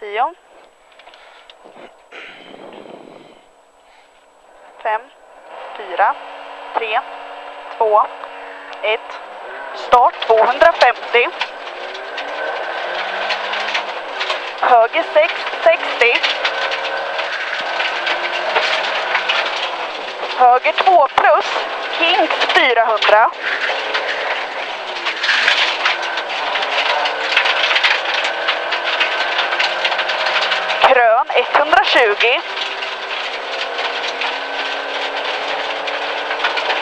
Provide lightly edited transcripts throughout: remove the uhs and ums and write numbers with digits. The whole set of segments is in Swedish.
10. 5, 4, 3, 2, 1. Start 250. Höger 6, 60. Höger 2 plus, Kings 400. Krön 120.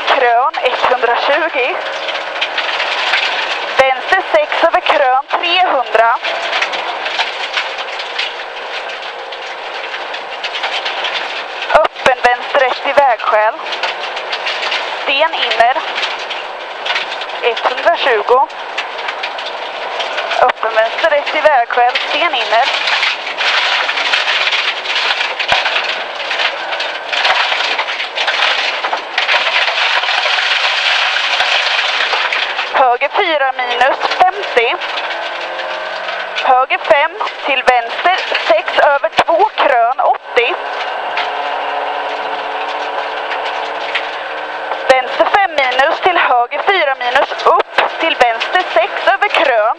Krön 120. Vänster 6 över krön 300. Öppen vänster 1 i vägskäl. Sten inner 120. Öppen vänster 1 i vägskäl. Sten inner. Höger 4 minus 50. Höger 5 till vänster 6 över 2 krön 80. Vänster 5 minus till höger 4 minus upp till vänster 6 över krön.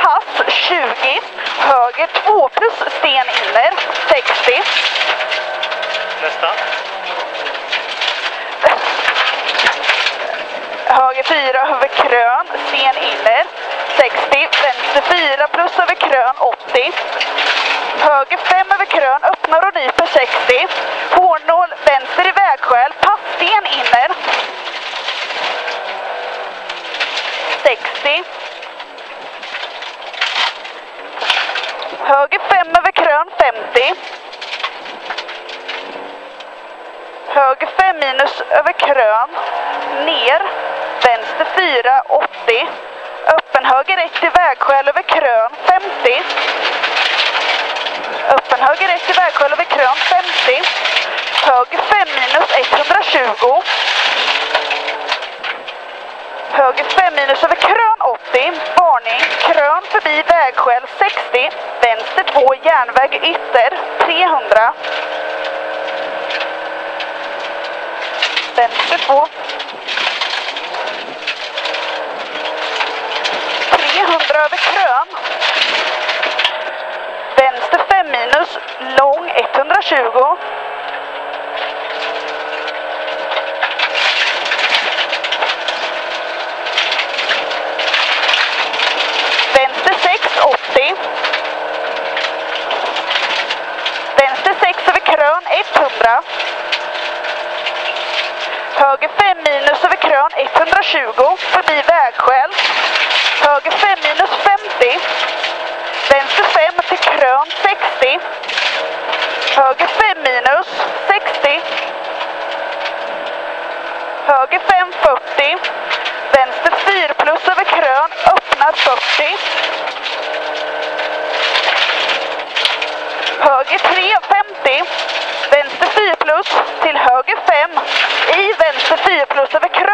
Pass 20. Höger 2 plus sten inner 60. Nästa. Höger 4 över krön, sten inner 60. Vänster 4 plus över krön 80. Höger 5 över krön, öppnar och nyper 60. Hårnål vänster i vägskäl, passsten inner 60. Höger 5 över krön 50. Höger 5 minus över krön, ner, vänster 4, 80. Öppen höger 1 i vägskäl över krön 50. Öppen höger 1 i vägskäl över krön 50. Höger 5 minus 120. Höger 5 minus över krön 80. Varning, krön förbi vägskäl 60. Vänster 2 järnväg ytter 300. Vänster 2. 300 över krön. Vänster 5 minus, lång 120. Vänster 6, 80. Vänster 6 över krön 100. Höger 5 minus över krön 120, förbi vägskäl. Höger 5 minus 50. Vänster 5 till krön 60. Höger 5 minus 60. Höger 5 40. Vänster 4 plus över krön, öppnar 40. Höger 3 50. Vänster 4 plus till höger 5 i vänster 4 plus över krön.